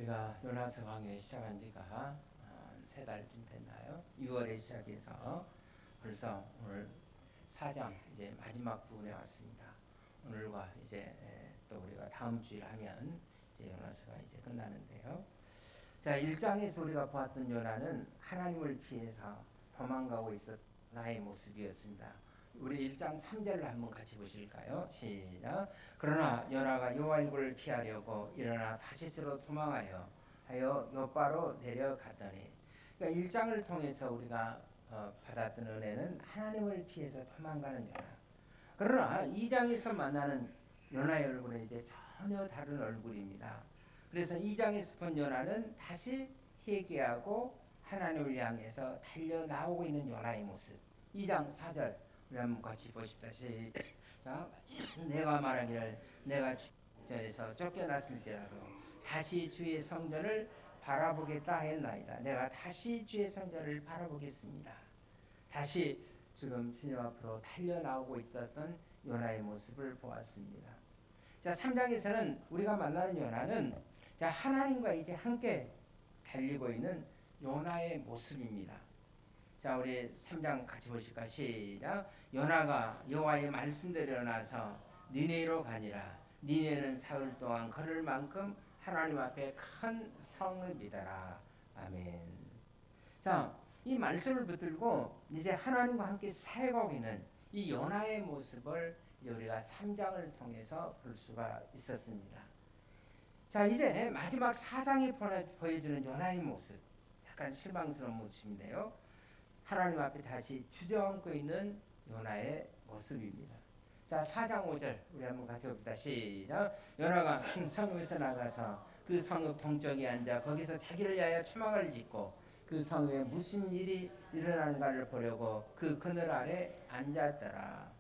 우리가 요나서 강의 시작한 지가 3달쯤 됐나요? 6월에 시작해서 벌써 오늘 4장 이제 마지막 부분에 왔습니다. 오늘과 이제 또 우리가 다음 주일 하면 이제 요나서가 이제 끝나는데요. 자, 1장에서 우리가 보았던 요나는 하나님을 피해서 도망가고 있었던 나의 모습이었습니다. 우리 1장 3절을 한번 같이 보실까요? 시작. 그러나 요나가 여호와 얼굴을 피하려고 일어나 다시스로 도망하여 요바로 내려가더니, 그러니까 1장을 통해서 우리가 받았던 은혜는 하나님을 피해서 도망가는 요나. 그러나 2장에서 만나는 요나의 얼굴은 이제 전혀 다른 얼굴입니다. 그래서 2장에서 본 요나는 다시 회개하고 하나님을 향해서 달려 나오고 있는 요나의 모습. 2장 4절 우리 한번 같이 보십시다. 시작. 내가 말하기를 내가 주에서 쫓겨났을지라도 다시 주의 성전을 바라보겠다 했나이다. 내가 다시 주의 성전을 바라보겠습니다. 다시 지금 주님 앞으로 달려 나오고 있었던 요나의 모습을 보았습니다. 자, 3장에서는 우리가 만나는 요나는 자, 하나님과 이제 함께 달리고 있는 요나의 모습입니다. 자, 우리 3장 같이 보실까? 시작. 요나가 여호와의 말씀대로 일어나서 니네로 가니라. 니네는 사흘 동안 걸을 만큼 하나님 앞에 큰 성을 믿어라. 아멘. 자, 이 말씀을 붙들고 이제 하나님과 함께 살고 있는 이 요나의 모습을 우리가 3장을 통해서 볼 수가 있었습니다. 자, 이제 마지막 4장이 보여주는 요나의 모습, 약간 실망스러운 모습인데요. 하나님 앞에 다시 주저앉고 있는 요나의 모습입니다. 자, 4장 5절 우리 한번 같이 봅시다. 시작. 요나가 성읍에서 나가서 그 성읍 동쪽에 앉아 거기서 자기를 위하여 초막을 짓고 그 성읍에 무슨 일이 일어나는가를 보려고 그 그늘 아래 앉았더라.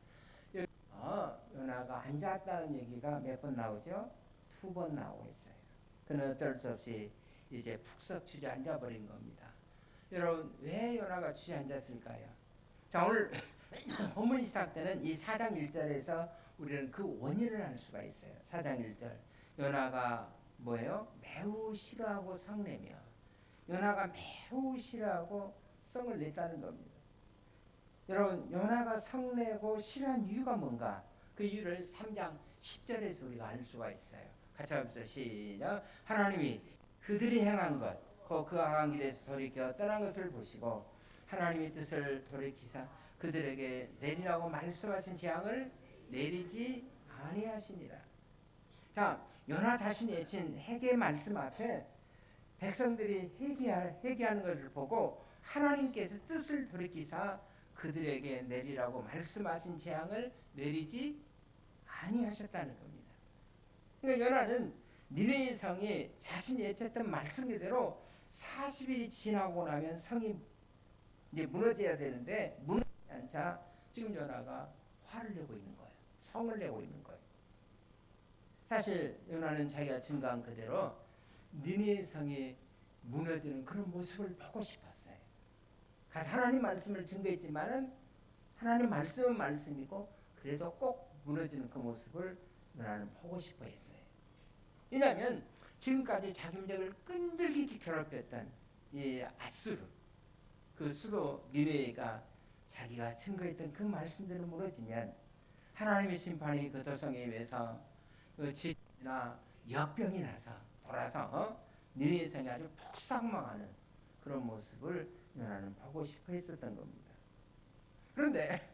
요나가 앉았다는 얘기가 몇 번 나오죠? 2번 나오고 있어요. 그는 어쩔 수 없이 이제 푹석 주저앉아 버린 겁니다. 여러분, 왜 요나가 주저앉았을까요? 자, 오늘 본문이 시작되는 이 4장 1절에서 우리는 그 원인을 알 수가 있어요. 4장 1절. 요나가 뭐예요? 매우 싫어하고 성내며. 요나가 매우 싫어하고 성을 냈다는 겁니다. 여러분, 요나가 성내고 싫어한 이유가 뭔가? 그 이유를 3장 10절에서 우리가 알 수가 있어요. 같이 합시다. 시작. 하나님이 그들이 행한 것 그 악한 길에서 돌이켜 떠난 것을 보시고 하나님의 뜻을 돌이키사 그들에게 내리라고 말씀하신 재앙을 내리지 아니하시니라. 자, 요나 자신이 외친 회개 말씀 앞에 백성들이 회개하는 것을 보고 하나님께서 뜻을 돌이키사 그들에게 내리라고 말씀하신 재앙을 내리지 아니하셨다는 겁니다. 그러니까 요나는 니네의 성이 자신이 외쳤던 말씀 그대로 40일이 지나고 나면 성이 이제 무너져야 되는데 무너지지 않자 지금 요나가 화를 내고 있는 거예요. 성을 내고 있는 거예요. 사실 요나는 자기가 증거한 그대로 니네의 성이 무너지는 그런 모습을 보고 싶었어요. 가서 하나님 말씀을 증거했지만은 하나님 말씀은 말씀이고 그래도 꼭 무너지는 그 모습을 요나는 보고 싶어 했어요. 왜냐하면 지금까지 자기 민족을 끈질기게 괴롭혔던 이 아수르, 그 수도 니네가 자기가 증거했던 그 말씀대로 무너지면 하나님의 심판이 그 도성에 의해서 그 지진이나 역병이 나서 돌아서 니네 성이 아주 폭삭망하는 그런 모습을 요나는 보고 싶어 했었던 겁니다. 그런데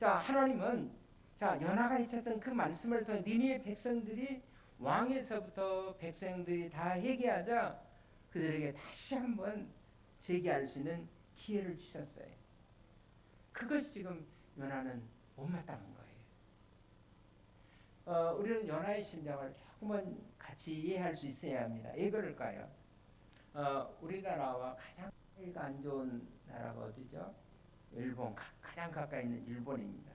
자, 하나님은 자, 요나가 외쳤던 그 말씀을 통해 니네 백성들이 왕에서부터 백성들이 다 회개하자 그들에게 다시 한번 재개할 수 있는 기회를 주셨어요. 그것이 지금 요나는 못마땅한 거예요. 우리는 요나의 심정을 조금은 같이 이해할 수 있어야 합니다. 왜 그럴까요? 우리나라와 가장 사이가 안 좋은 나라가 어디죠? 일본, 가장 가까이 있는 일본입니다.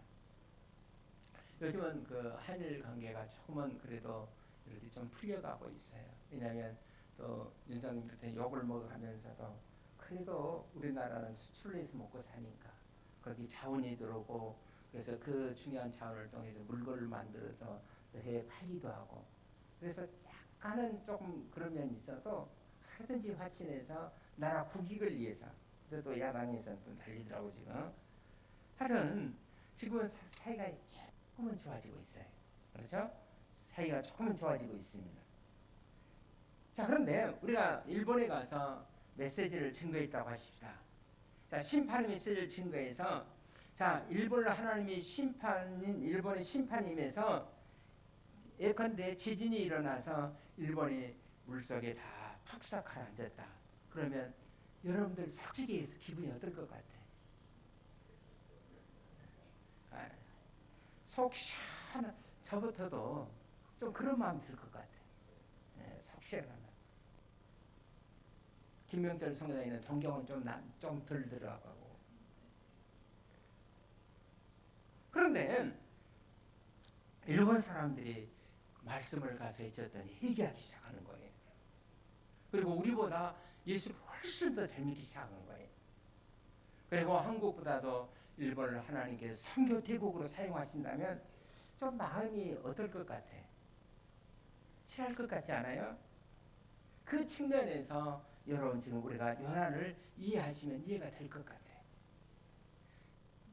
요즘은 그 한일 관계가 조금은 그래도 이렇게 좀 풀려가고 있어요. 왜냐하면 또 윤석열한테 욕을 먹으면서도 그래도 우리나라는 수출로 해서 먹고 사니까 거기 자원이 들어오고 그래서 그 중요한 자원을 통해서 물건을 만들어서 해외 팔기도 하고 그래서 약간은 조금 그런 면이 있어도 하든지 화친해서 나라 국익을 위해서, 또 야당에서는 또 달리더라고 지금. 하여튼 지금은 사이가 조금은 좋아지고 있어요. 그렇죠? 사이가 조금은 좋아지고 있습니다. 자, 그런데 우리가 일본에 가서 메시지를 증거했다고 하십시다. 자, 심판 메시지를 증거해서, 자, 일본을 하나님이 심판인, 일본의 심판임에서 예컨대 지진이 일어나서 일본이 물속에 다 푹삭 가라앉았다. 그러면 여러분들 솔직히 해서 기분이 어떨 것 같아? 속 시원한, 저부터도 좀 그런 마음이 들 것 같아. 속 시원한. 김명철 성교사님은 동경은 좀 덜 들어가고. 그런데 일본 사람들이 말씀을 가서 해줬더니 회개하기 시작하는 거예요. 그리고 우리보다 예수를 훨씬 더 잘 믿기 시작한 거예요. 그리고 한국보다도 일본을 하나님께서 선교 대국으로 사용하신다면 좀 마음이 어떨 것 같아? 싫어할 것 같지 않아요? 그 측면에서 여러분 지금 우리가 요나를 이해하시면 이해가 될 것 같아.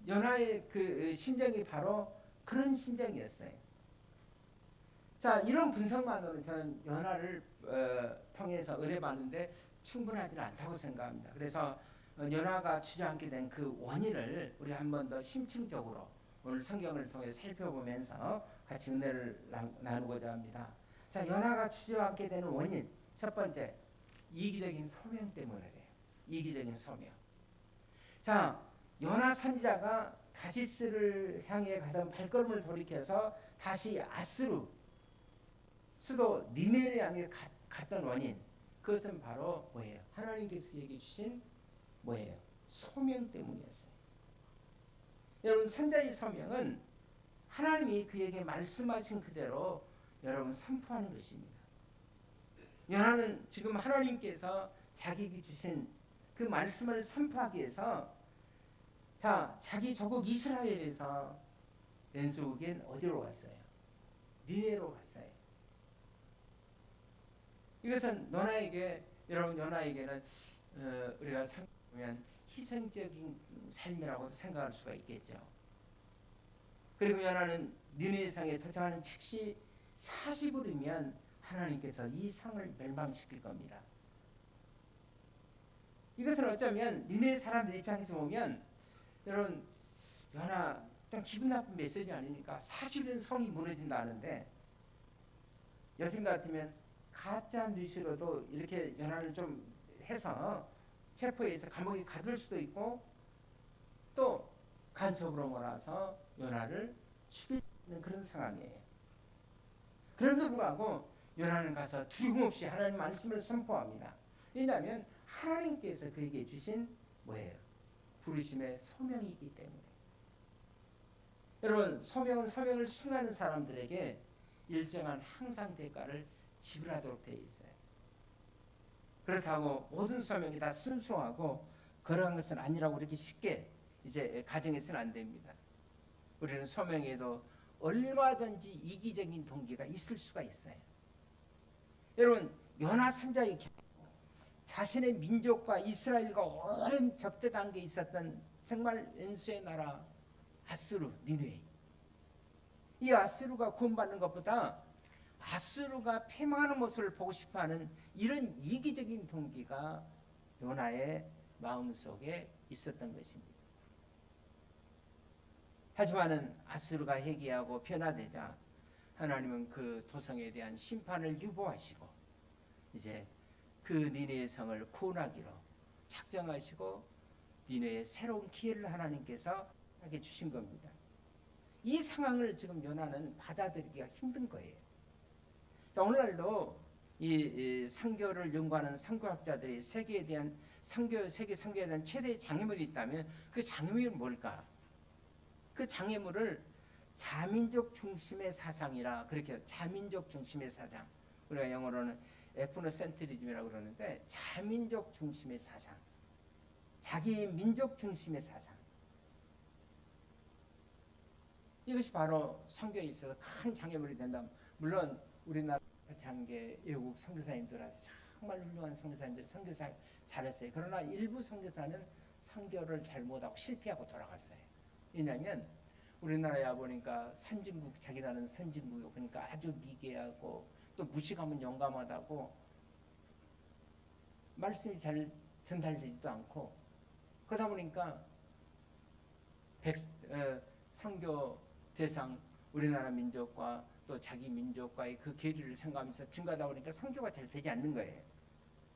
요나의 그 심정이 바로 그런 심정이었어요. 자, 이런 분석만으로는 저는 요나를 통해서 의뢰봤는데 충분하지 않다고 생각합니다. 그래서 요나가 주저앉게 된 그 원인을 우리 한 번 더 심층적으로 오늘 성경을 통해 살펴보면서 같이 은혜를 나누고자 합니다. 자, 요나가 주저앉게 되는 원인 첫 번째, 이기적인 소명 때문이래요. 이기적인 소명. 자, 요나 선지자가 다시스를 향해 가던 발걸음을 돌이켜서 다시 아수르 수도 니네를 향해 갔던 원인, 그것은 바로 뭐예요? 하나님께서 그에게 주신 뭐예요? 소명 때문이었어요. 여러분, 선자의 소명은 하나님이 그에게 말씀하신 그대로 여러분 선포하는 것입니다. 요나는 지금 하나님께서 자기에게 주신 그 말씀을 선포하기 위해서, 자, 자기 조국 이스라엘에서 연수국인 어디로 갔어요? 니네로 갔어요. 이것은 요나에게, 여러분 요나에게는 우리가 생각하면 희생적인 삶이라고 생각할 수가 있겠죠. 그리고 요나는 니느웨 성에 도착하는 즉시 40일이면 하나님께서 이 성을 멸망시킬 겁니다. 이것은 어쩌면 니느웨 사람들 입장에서 보면, 여러분 요나 좀 기분 나쁜 메시지 아닙니까? 40일은 성이 무너진다는데, 요즘 같으면 가짜 뉴스로도 이렇게 요나를 좀 해서 체포해서 감옥에 가둘 수도 있고, 또 간첩으로 몰아서 요나를 죽이는 그런 상황이에요. 그런데도 불구하고 요나는 가서 두려움 없이 하나님 말씀을 선포합니다. 왜냐하면 하나님께서 그에게 주신 뭐예요? 부르심의 소명이기 때문에. 여러분, 소명을 수행하는 사람들에게 일정한 항상 대가를 지불하도록 되어 있어요. 그렇다고 모든 소명이 다 순수하고 그러한 것은 아니라고 그렇게 쉽게 이제 가정해서는 안 됩니다. 우리는 소명에도 얼마든지 이기적인 동기가 있을 수가 있어요. 여러분, 요나 선지자의 자신의 민족과 이스라엘과 오랜 적대 관계에 있었던 정말 왼수의 나라 아수르, 니느웨. 이 아수르가 구원받는 것보다 아수르가 패망하는 모습을 보고 싶어하는 이런 이기적인 동기가 요나의 마음속에 있었던 것입니다. 하지만은 아수르가 회개하고 변화되자 하나님은 그 도성에 대한 심판을 유보하시고 이제 그 니느웨 성을 구원하기로 작정하시고 니느웨의 새로운 기회를 하나님께서 하게 주신 겁니다. 이 상황을 지금 요나는 받아들이기가 힘든 거예요. 자, 오늘날도 이 선교를 연구하는 선교학자들이 세계에 대한 세계 선교에 대한 최대 장애물이 있다면 그 장애물이 뭘까? 그 장애물을 자민족 중심의 사상이라 그렇게, 자민족 중심의 사상, 우리가 영어로는 에프노센트리즘이라고 그러는데, 자민족 중심의 사상, 자기 민족 중심의 사상, 이것이 바로 선교에 있어서 큰 장애물이 된다. 물론 우리나라 장계 외국 선교사님들 와서 정말 훌륭한 선교사님들 선교사 잘했어요. 그러나 일부 선교사는 선교를 잘 못하고 실패하고 돌아갔어요. 왜냐하면 우리나라에 와 보니까 선진국, 자기나라는 선진국이고 그러니까 아주 미개하고 또 무식하면 용감하다고 말씀이 잘 전달되지도 않고 그러다 보니까 선교 대상 우리나라 민족과 또 자기 민족과의 그 괴리를 생각하면서 증가하다 보니까 선교가 잘 되지 않는 거예요.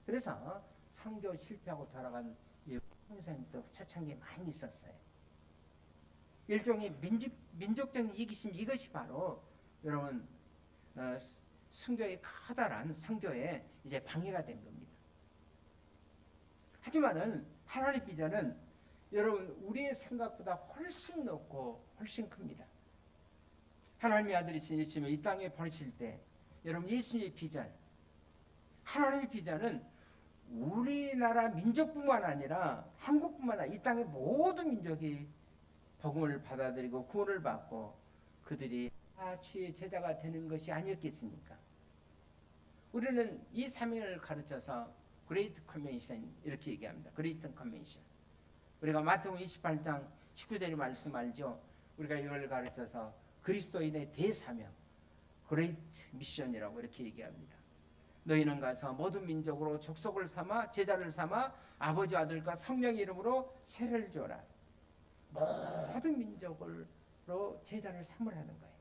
그래서 선교 실패하고 돌아간 선교사님도 초창기에 많이 있었어요. 일종의 민족적인 이기심, 이것이 바로 여러분 선교의 커다란 선교에 이제 방해가 된 겁니다. 하지만은 하나님의 비전은 여러분 우리의 생각보다 훨씬 높고 훨씬 큽니다. 하나님의 아들이신 예수님을 이 땅에 보내실 때 여러분 예수님의 비전, 하나님의 비전은 우리나라 민족뿐만 아니라 한국뿐만 아니라 이 땅의 모든 민족이 복음을 받아들이고 구원을 받고 그들이 다 주의 제자가 되는 것이 아니었겠습니까? 우리는 이 사명을 가르쳐서 그레이트 컨벤션 이렇게 얘기합니다. 그레이트 컨벤션. 우리가 마태복음 28장 19절의 말씀 알죠? 우리가 이걸 가르쳐서 그리스도인의 대사명, 그레이트 미션이라고 이렇게 얘기합니다. 너희는 가서 모든 민족으로 족속을 삼아 제자를 삼아 아버지 아들과 성령의 이름으로 세례를 줘라. 모든 민족으로 제자를 삼으라는 거예요.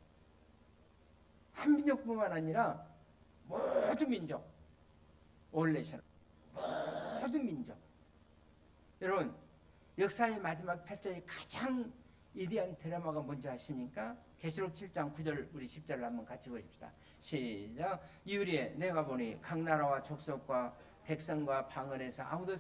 한 민족뿐만 아니라 모든 민족, 올레션, 모든 민족. 여러분 역사의 마지막 8절의 가장 위대한 드라마가 뭔지 아십니까? 계시록 7장 9절 우리 10절을 한번 같이 보십시다. 시작. 이후에 내가 보니 각 나라와 족속과 백성과 방언에서 아무도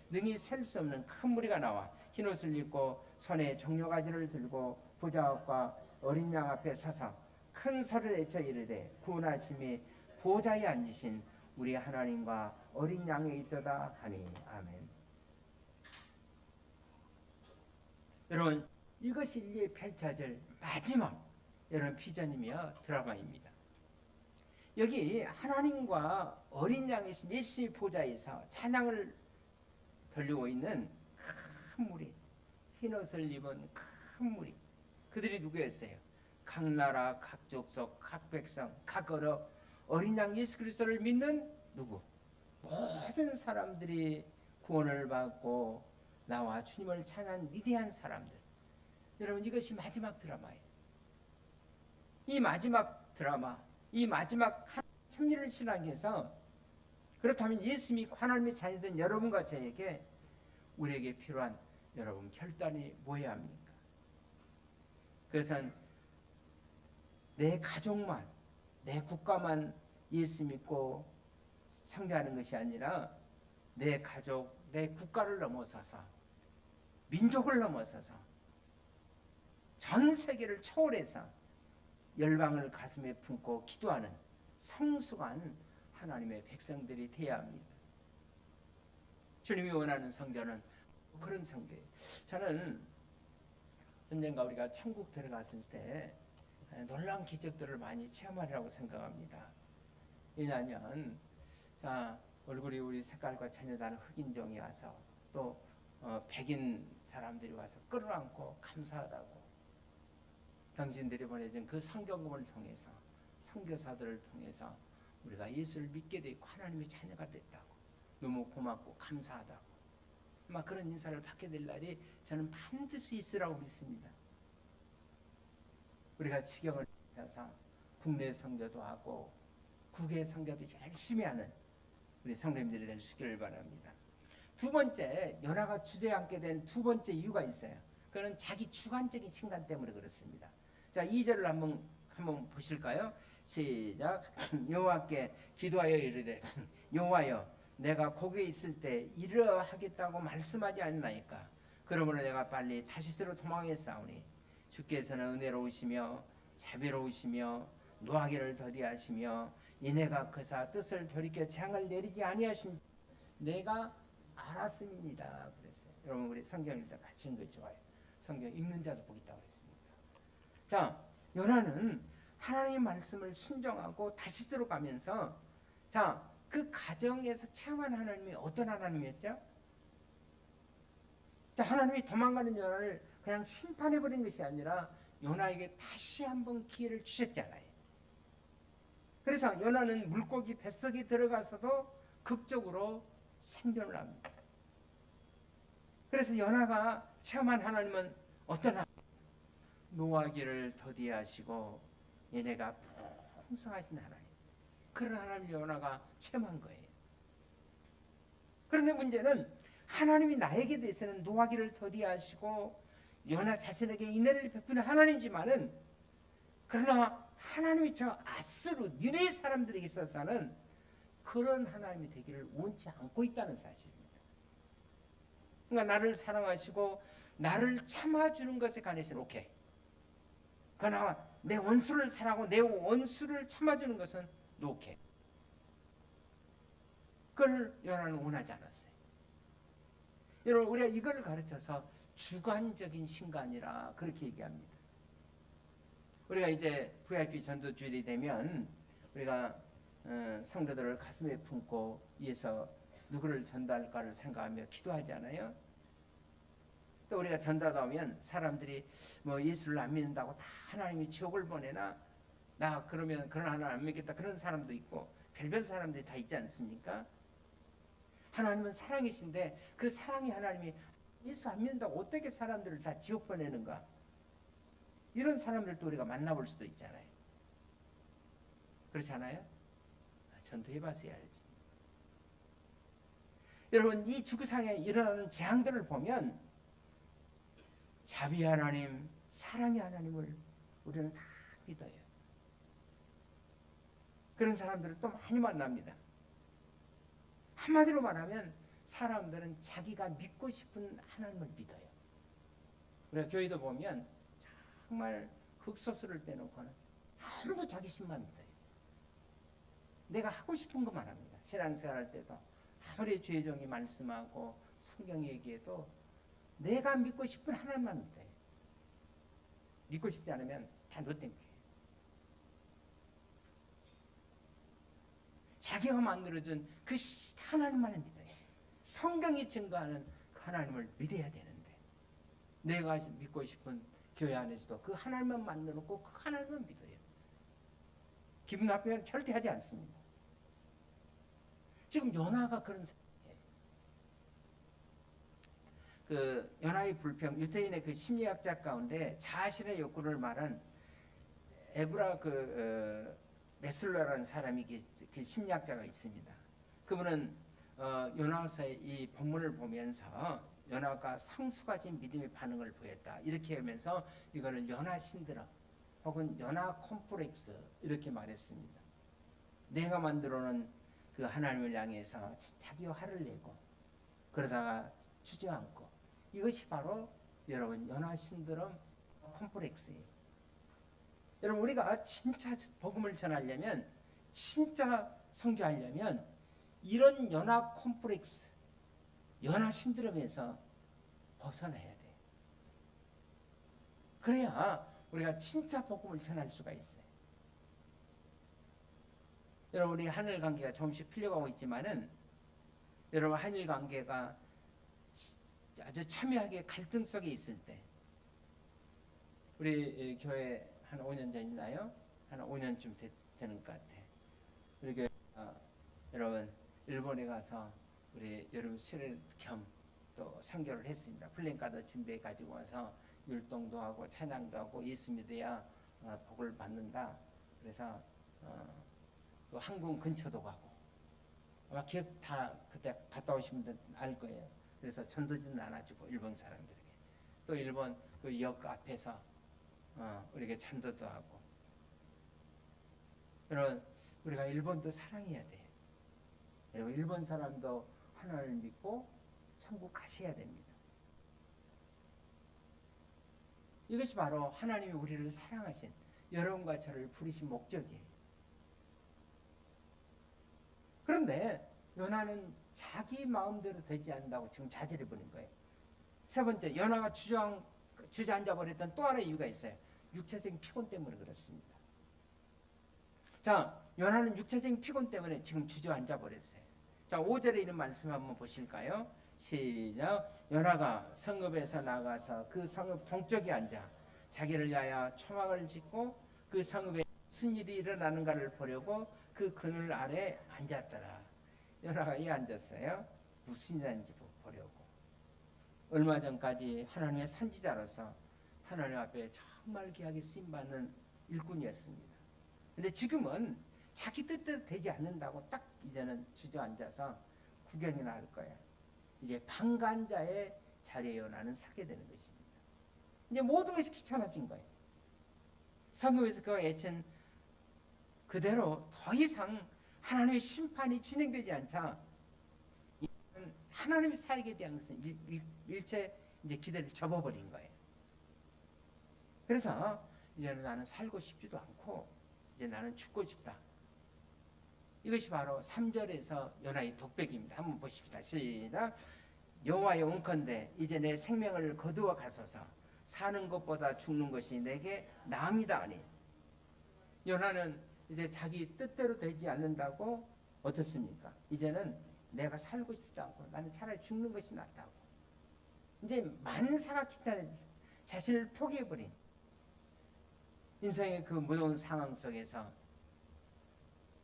능히 셀 수 없는 큰 무리가 나와 흰 옷을 입고 손에 종려가지를 들고 부자와 어린 양 앞에 서서 큰 소리를 외쳐 이르되 구원하심이 보좌에 앉으신 우리 하나님과 어린 양에 있도다 하니 아멘. 여러분 이것이 인류에 펼쳐질 마지막 여러분 비전이며 드라마입니다. 여기 하나님과 어린 양이신 예수의 보좌에서 찬양을 돌리고 있는 큰 무리, 흰옷을 입은 큰 무리, 그들이 누구였어요? 각 나라, 각 족속, 각 백성, 각 언어, 어린 양 예수 그리스도를 믿는 누구? 모든 사람들이 구원을 받고 나와 주님을 찬양한 위대한 사람들. 여러분 이것이 마지막 드라마예요. 이 마지막 드라마, 이 마지막 승리를 신하기 위해서 그렇다면 예수님이 하나님의 자녀된 여러분과 저에게 우리에게 필요한 여러분 결단이 뭐여야 합니까? 그것은 내 가족만, 내 국가만 예수 믿고 성장하는 것이 아니라 내 가족, 내 국가를 넘어서서 민족을 넘어서서 전 세계를 초월해서 열방을 가슴에 품고 기도하는 성숙한 하나님의 백성들이 되어야 합니다. 주님이 원하는 성교는 그런 성교예요. 저는 언젠가 우리가 천국 들어갔을 때 놀라운 기적들을 많이 체험하리라고 생각합니다. 왜냐하면 얼굴이 우리 색깔과 전혀 다른 흑인종이 와서 또 백인 사람들이 와서 끌어안고 감사하다고 당신들이 보내준 그 성경금을 통해서 선교사들을 통해서 우리가 예수를 믿게 되고 하나님의 자녀가 됐다고 너무 고맙고 감사하다고 막 그런 인사를 받게 될 날이 저는 반드시 있으라고 믿습니다. 우리가 지경을 해서 국내 선교도 하고 국외 선교도 열심히 하는 우리 성도님들이 될 수 있기를 바랍니다. 두 번째, 연화가 주저앉게 된 두 번째 이유가 있어요. 그는 자기 주관적인 신간 때문에 그렇습니다. 자, 2절을 한번 보실까요? 시작. 여호와께 기도하여 이르되 여호와여 내가 거기에 있을 때 이러하겠다고 말씀하지 않나이까. 그러므로 내가 빨리 다시스로 도망했사오니 주께서는 은혜로우시며 자비로우시며 노하기를 더디하시며 이내가 그사 뜻을 돌이켜 재앙을 내리지 아니하신 내가 알았음이니이다 그랬어요. 여러분 우리 성경 읽다 같이 읽는 거 좋아요. 성경 읽는 자도 복 있다고 했습니다. 자, 요나는 하나님의 말씀을 순종하고 다시스로 가면서 자, 그 가정에서 체험한 하나님이 어떤 하나님이었죠? 자, 하나님이 도망가는 요나를 그냥 심판해버린 것이 아니라 요나에게 다시 한번 기회를 주셨잖아요. 그래서 요나는 물고기 뱃속에 들어가서도 극적으로 생존을 합니다. 그래서 요나가 체험한 하나님은 어떤 하나님? 노하기를 더디하시고 얘네가 풍성하신 하나님. 그런 하나님 요나가 체험한 거예요. 그런데 문제는 하나님이 나에게 대해서는 노하기를 더디하시고 요나 자신에게 인애를 베푸는 하나님이지만은 그러나 하나님이 저 아스루 니네 사람들에게 있어서는 그런 하나님이 되기를 원치 않고 있다는 사실입니다. 그러니까 나를 사랑하시고 나를 참아주는 것에 관해서는 오케이. 그러나 내 원수를 사랑하고 내 원수를 참아주는 것은 노케이. 그걸 요나는 원하지 않았어요. 여러분 우리가 이걸 가르쳐서 주관적인 신간이라 그렇게 얘기합니다. 우리가 이제 VIP 전도주일이 되면 우리가 성도들을 가슴에 품고 위에서 누구를 전도할까를 생각하며 기도하잖아요. 또 우리가 전도하면 사람들이 뭐 예수를 안 믿는다고 다 하나님이 지옥을 보내나 나 그러면 그런 하나님 안 믿겠다 그런 사람도 있고 별별 사람들이 다 있지 않습니까? 하나님은 사랑이신데 그 사랑이 하나님이 예수 안 믿는다고 어떻게 사람들을 다 지옥 보내는가? 이런 사람들도 우리가 만나볼 수도 있잖아요. 그렇지 않아요? 전도해봐서 알지. 여러분 이 지구상에 일어나는 재앙들을 보면 자비 하나님, 사랑의 하나님을 우리는 다 믿어요. 그런 사람들을 또 많이 만납니다. 한마디로 말하면 사람들은 자기가 믿고 싶은 하나님을 믿어요. 우리가 교회도 보면 정말 흑소수를 빼놓고는 전부 자기 신만 믿어요. 내가 하고 싶은 것만 합니다. 신앙생활 할 때도 아무리 주의종이 말씀하고 성경 얘기해도 내가 믿고 싶은 하나님만 믿어요. 믿고 싶지 않으면 다 못된 거예요. 자기가 만들어준 그 하나님만을 믿어요. 성경이 증거하는 그 하나님을 믿어야 되는데 내가 믿고 싶은 교회 안에서도 그 하나님만 만들어놓고 그 하나님만 믿어요. 기분 나쁘면 절대 하지 않습니다. 지금 요나가 그런 사람이에요. 그 요나의 불평, 유태인의 그 심리학자 가운데 자신의 욕구를 말한 에브라 메슬러라는 사람이 그 심리학자가 있습니다. 그분은 요나서의 이 본문을 보면서 요나가 성수가진 믿음의 반응을 보였다 이렇게 하면서 이거를 요나 신드롬 혹은 요나 콤플렉스 이렇게 말했습니다. 내가 만들어놓은 그 하나님을 향해서 자기 화를 내고 그러다가 주저앉고 이것이 바로 여러분 요나 신드롬 콤플렉스예요. 여러분 우리가 진짜 복음을 전하려면 진짜 선교하려면 이런 요나 콤플렉스 요나 신드롬에서 벗어나야 돼. 그래야 우리가 진짜 복음을 전할 수가 있어요. 여러분 우리 한일 관계가 조금씩 풀려가고 있지만은 여러분 한일 관계가 아주 첨예하게 갈등 속에 있을 때 우리 교회 한 5년 전이나요? 한 5년쯤 되는 것 같아. 우리 교회 여러분 일본에 가서 우리 여러분 수련 겸 또 선교를 했습니다. 플랜카드 준비해 가지고 와서 율동도 하고 찬양도 하고 예수 믿어야 복을 받는다. 그래서 또 한국 근처도 가고 아마 기억 다 그때 갔다 오신 분들 알 거예요. 그래서 전도지 나눠주고 일본 사람들에게 또 일본 그 역 앞에서 우리에게 전도도 하고. 여러분 우리가 일본도 사랑해야 돼. 여러분 일본 사람도 하나님을 믿고 천국 가셔야 됩니다. 이것이 바로 하나님이 우리를 사랑하신 여러분과 저를 부르신 목적이에요. 그런데 요나는 자기 마음대로 되지 않는다고 지금 자제를 버린 거예요. 세 번째, 요나가 주저앉아 버렸던 또 하나의 이유가 있어요. 육체적인 피곤 때문에 그렇습니다. 자, 요나는 육체적인 피곤 때문에 지금 주저앉아 버렸어요. 자, 5절에 있는 말씀 한번 보실까요? 시작. 요나가 성읍에서 나가서 그 성읍 동쪽에 앉아 자기를 위하여 초막을 짓고 그 성읍에 무슨 일이 일어나는가를 보려고 그 그늘 아래 앉았더라. 요나가 이 앉았어요. 무슨 일인지 보려고. 얼마 전까지 하나님의 선지자로서 하나님 앞에 정말 귀하게 쓰임받는 일꾼이었습니다. 근데 지금은 자기 뜻대로 되지 않는다고 딱 이제는 주저앉아서 구경이나 할 거야. 이제 방관자의 자리에 요나는 서게 되는 것입니다. 이제 모든 것이 귀찮아진 거예요. 성읍에서 그가 애친 그대로 더 이상 하나님의 심판이 진행되지 않자 하나님의 사역에 대한 것은 일체 이제 기대를 접어버린 거예요. 그래서 이제는 나는 살고 싶지도 않고 이제 나는 죽고 싶다. 이것이 바로 3절에서 요나의 독백입니다. 한번 보십시다. 시작. 여호와의 온컨대 이제 내 생명을 거두어 가소서. 사는 것보다 죽는 것이 내게 나음이다 하니. 요나는 이제 자기 뜻대로 되지 않는다고 어떻습니까? 이제는 내가 살고 싶지 않고 나는 차라리 죽는 것이 낫다고. 이제 만사가 귀찮아져 자신을 포기해버린 인생의 그 무서운 상황 속에서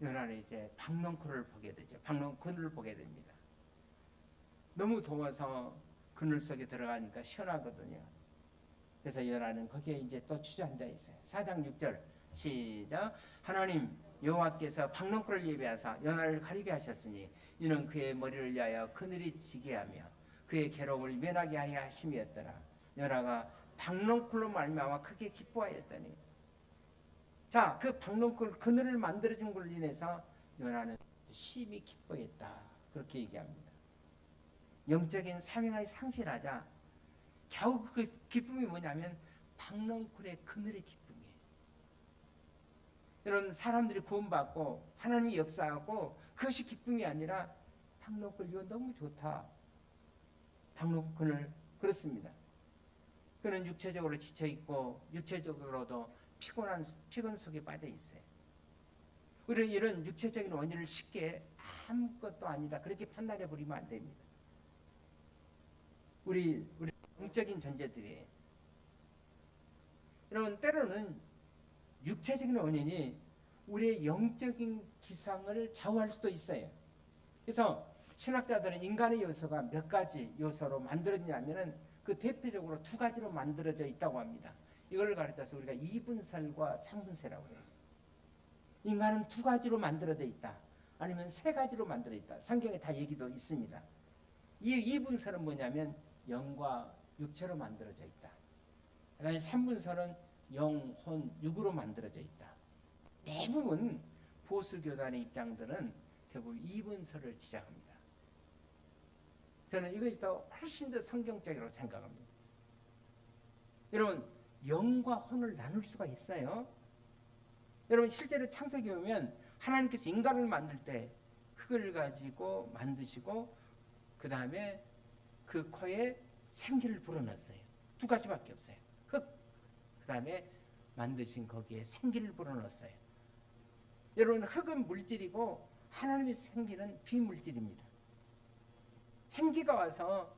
요나는 이제 박넝쿨을 보게 되죠. 박넝쿨을 보게 됩니다. 너무 더워서 그늘 속에 들어가니까 시원하거든요. 그래서 요나는 거기에 이제 또 주저앉아 있어요. 4장 6절 시작. 하나님 여호와께서 박넝쿨을 예비하사 요나를 가리게 하셨으니 이는 그의 머리를 위하여 그늘이 지게 하며 그의 괴로움을 면하게 하려 하심이었더라. 요나가 박넝쿨로 말미암아 크게 기뻐하였더니. 자, 그 박넝쿨 그늘을 만들어준 걸로 인해서 요나는 심히 기뻐했다. 그렇게 얘기합니다. 영적인 사명을 상실하자 겨우 그 기쁨이 뭐냐면 박넝쿨의 그늘의 기쁨이에요. 이런 사람들이 구원받고 하나님이 역사하고 그것이 기쁨이 아니라 박넝쿨 이거 너무 좋다. 박농 그늘 그렇습니다. 그는 육체적으로 지쳐 있고 육체적으로도 피곤 속에 빠져 있어요. 우리는 이런 육체적인 원인을 쉽게 아무것도 아니다 그렇게 판단해 버리면 안 됩니다. 우리 영적인 존재들이에요. 여러분 때로는 육체적인 원인이 우리의 영적인 기상을 좌우할 수도 있어요. 그래서 신학자들은 인간의 요소가 몇 가지 요소로 만들어지냐면은 그 대표적으로 두 가지로 만들어져 있다고 합니다. 이걸 가르쳐서 우리가 이분설과 상분세라고 해요. 인간은 두 가지로 만들어져 있다. 아니면 세 가지로 만들어져 있다. 성경에 다 얘기도 있습니다. 이 이분설은 뭐냐면 영과 육체로 만들어져 있다. 그다음에 삼분설은 영, 혼, 육으로 만들어져 있다. 대부분 보수교단의 입장들은 대부분 이분설을 지향합니다. 저는 이것이 더 훨씬 더 성경적이라고 생각합니다. 여러분 영과 혼을 나눌 수가 있어요. 여러분 실제로 창세기에 보면 하나님께서 인간을 만들 때 흙을 가지고 만드시고 그 다음에 그 코에 생기를 불어넣었어요. 두 가지밖에 없어요. 흙, 그 다음에 만드신 거기에 생기를 불어넣었어요. 여러분 흙은 물질이고 하나님의 생기는 비물질입니다. 생기가 와서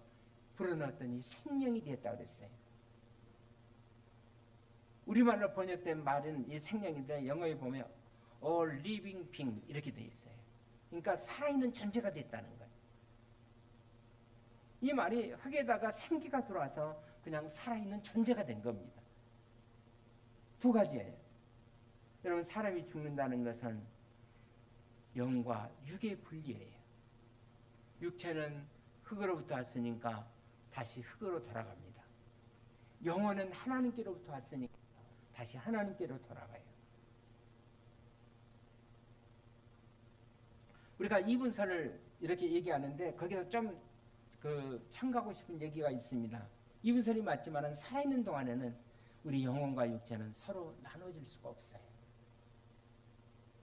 불어넣었더니 생명이 되었다고 그랬어요. 우리말로 번역된 말은 이 생명인데 영어에 보면 all living being 이렇게 되어 있어요. 그러니까 살아있는 존재가 됐다는 거예요. 이 말이 흙에다가 생기가 들어와서 그냥 살아있는 존재가 된 겁니다. 두 가지예요. 여러분 사람이 죽는다는 것은 영과 육의 분리예요. 육체는 흙으로부터 왔으니까 다시 흙으로 돌아갑니다. 영혼은 하나님께로부터 왔으니까 다시 하나님께로 돌아가요. 우리가 이분설을 이렇게 얘기하는데 거기서 좀 첨가하고 싶은 얘기가 있습니다. 이분설이 맞지만 살아있는 동안에는 우리 영혼과 육체는 서로 나눠질 수가 없어요.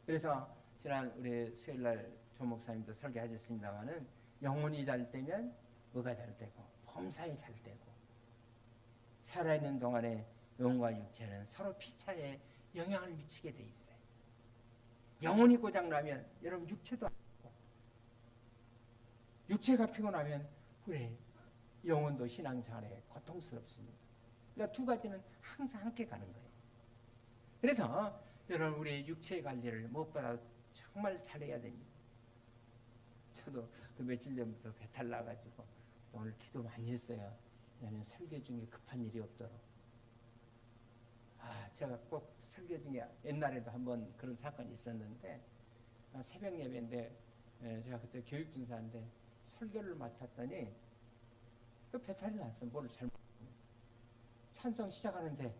그래서 지난 우리 수요일날 조 목사님도 설교하셨습니다마는 영혼이 잘 되면 뭐가 잘 되고 범사에 잘 되고 살아있는 동안에 영혼과 육체는 서로 피차에 영향을 미치게 돼 있어요. 영혼이 고장나면 여러분 육체도 아프고, 육체가 피곤하면 우리 영혼도 신앙생활에 고통스럽습니다. 그러니까 두 가지는 항상 함께 가는 거예요. 그래서 여러분 우리 육체 관리를 무엇보다 정말 잘해야 됩니다. 저도 그 며칠 전부터 배탈 나가지고 오늘 기도 많이 했어요. 왜냐하면 설교 중에 급한 일이 없도록. 제가 꼭 설교 중에 옛날에도 한번 그런 사건이 있었는데, 새벽 예배인데 제가 그때 교육준사인데 설교를 맡았더니 그 배탈이 났어. 뭘 잘못. 찬송 시작하는데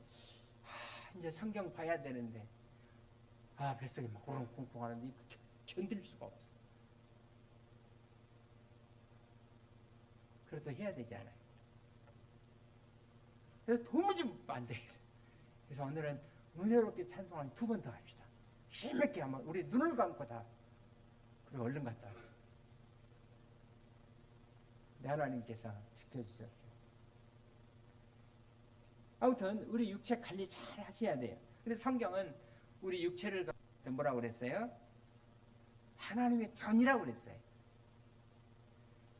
이제 성경 봐야 되는데 뱃속이 막 우렁쿵쿵 하는데 견딜 수가 없어. 그래도 해야 되지 않아요. 그래서 도무지 안 되겠어요. 그래서 오늘은 은혜롭게 찬송을 2번 더 합시다. 힘있게 한번 우리 눈을 감고 다. 그리고 얼른 갔다 왔어요. 하나님께서 지켜주셨어요. 아무튼 우리 육체 관리 잘 하셔야 돼요. 그래서 성경은 우리 육체를 가지고 뭐라고 그랬어요? 하나님의 전이라고 그랬어요.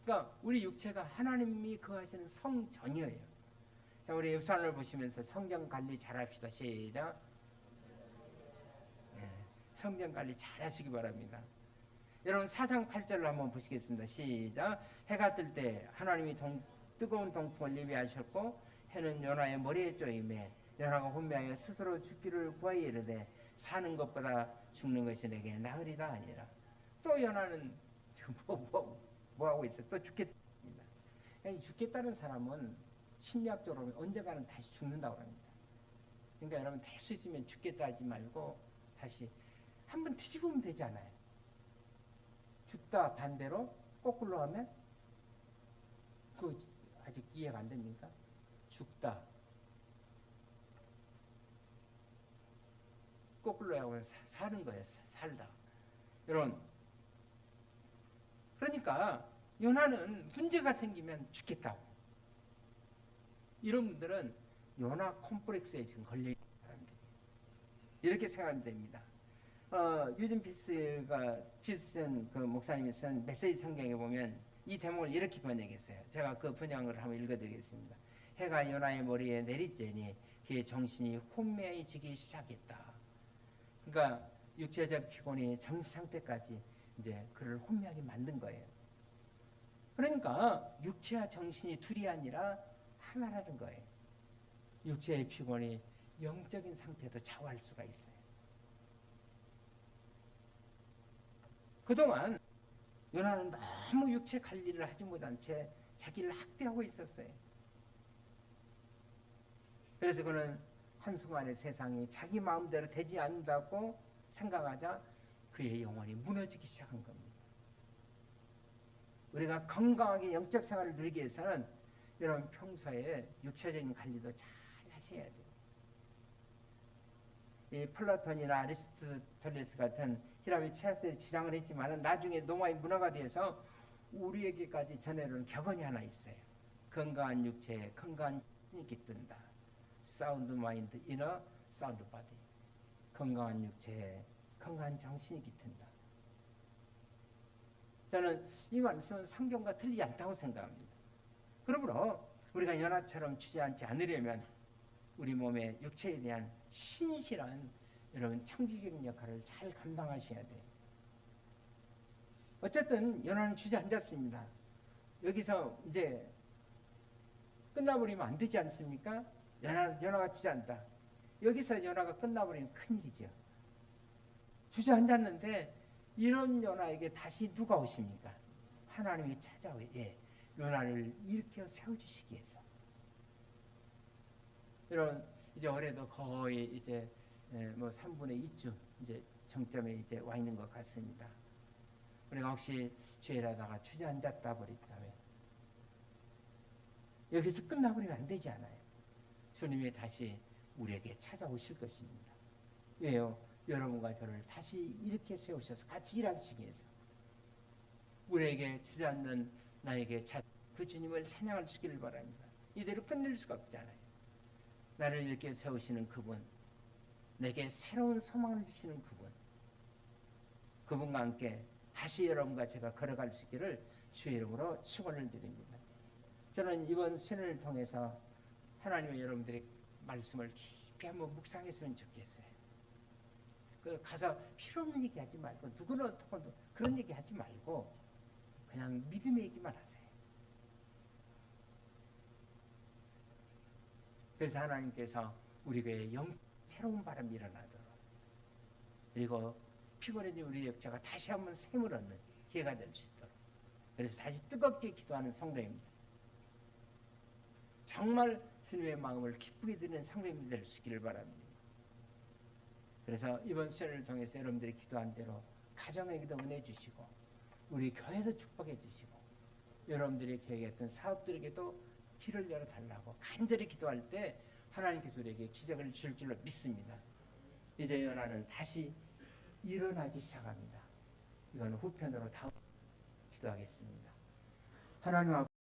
그러니까 우리 육체가 하나님이 거하시는 성전이에요. 자, 우리 엽산을 보시면서 성경 관리 잘 합시다. 시작. 성경 관리 잘 하시기 바랍니다. 여러분 4장 8절로 한번 보시겠습니다. 시작. 해가 뜰 때 하나님이 뜨거운 동풍을 예비하셨고 해는 요나의 머리에 쪼임에 요나가 혼미하여 스스로 죽기를 구하여 이르되 사는 것보다 죽는 것이 내게 나으리다 아니라. 또 요나는 지금 뭐 하고 있어요? 또 죽겠답니다. 죽겠다는 사람은 심리학적으로 언젠가는 다시 죽는다고 합니다. 그러니까 여러분 될 수 있으면 죽겠다 하지 말고 다시 한번 뒤집으면 되잖아요. 죽다 반대로 거꾸로 하면 그 아직 이해가 안 됩니까? 죽다 거꾸로 하면 사는 거예요. 살다. 여러분 그러니까 요나는 문제가 생기면 죽겠다고. 이런 분들은 요나 콤플렉스에 지금 걸려있는 사람들이에요. 이렇게 생각하면 됩니다. 유진 피슨 그 목사님이 쓴 메시지 성경에 보면 이 대목을 이렇게 번역했어요. 제가 그 번역을 한번 읽어드리겠습니다. 해가 요나의 머리에 내리쬐니 그의 정신이 혼미해지기 시작했다. 그러니까 육체적 피곤이 정신 상태까지 이제 그를 혼미하게 만든 거예요. 그러니까 육체와 정신이 둘이 아니라 하나라는 거예요. 육체의 피곤이 영적인 상태도 좌우할 수가 있어요. 그동안 요나는 너무 육체 관리를 하지 못한 채 자기를 학대하고 있었어요. 그래서 그는 한순간에 세상이 자기 마음대로 되지 않는다고 생각하자 그의 영혼이 무너지기 시작한 겁니다. 우리가 건강하게 영적 생활을 누리기 위해서는 여러분 평소에 육체적인 관리도 잘 하셔야 돼요. 이 플라톤이나 아리스토텔레스 같은 히라의 철학자들이 주장을 했지만 나중에 로마의 문화가 되어서 우리에게까지 전해오는 격언이 하나 있어요. 건강한 육체에 건강한 정신이 깃든다. 사운드 마인드 이너 사운드 바디. 건강한 육체에 건강한 정신이 깃든다. 저는 이 말씀은 성경과 틀리지 않다고 생각합니다. 그러므로 우리가 연하처럼 주저앉지 않으려면 우리 몸의 육체에 대한 신실한 여러분 청지적인 역할을 잘 감당하셔야 돼요. 어쨌든 연하는 주저앉았습니다. 여기서 이제 끝나버리면 안 되지 않습니까? 연하가 주저앉다. 여기서 연하가 끝나버리면 큰일이죠. 주저앉았는데 이런 연하에게 다시 누가 오십니까? 하나님이 찾아오요. 연하를 일으켜 세워주시기 위해서. 여러분 이제 올해도 거의 이제 뭐 3분의 2쯤 이제 정점에 이제 와 있는 것 같습니다. 우리가 혹시 죄라다가 주저앉았다 버렸다면 여기서 끝나버리면 안 되지 않아요. 주님이 다시 우리에게 찾아오실 것입니다. 왜요? 여러분과 저를 다시 이렇게 세우셔서 같이 일하시기 위해서 우리에게 주저앉는 나에게 그 주님을 찬양할 수 있기를 바랍니다. 이대로 끝낼 수가 없잖아요. 나를 이렇게 세우시는 그분, 내게 새로운 소망을 주시는 그분, 그분과 함께 다시 여러분과 제가 걸어갈 수 있기를 주의 이름으로 축원을 드립니다. 저는 이번 수련을 통해서 하나님의 여러분들의 말씀을 깊이 한번 묵상했으면 좋겠어요. 그 가서 필요 없는 얘기 하지 말고 누구는 어떻고 그런 얘기 하지 말고 그냥 믿음의 얘기만 하세요. 그래서 하나님께서 우리 교회에 새로운 바람이 일어나도록, 그리고 피곤해진 우리 역자가 다시 한번 샘을 얻는 기회가 될 수 있도록, 그래서 다시 뜨겁게 기도하는 성도입니다. 정말 주님의 마음을 기쁘게 드리는 성도님이 될 수 있기를 바랍니다. 그래서 이번 수련을 통해서 여러분들이 기도한 대로 가정에게도 은혜 주시고 우리 교회도 축복해 주시고 여러분들이 계획했던 사업들에게도 길을 열어달라고 간절히 기도할 때 하나님께서 우리에게 기적을 주실 줄로 믿습니다. 이제 연하는 다시 일어나기 시작합니다. 이건 후편으로 다음 기도하겠습니다. 하나님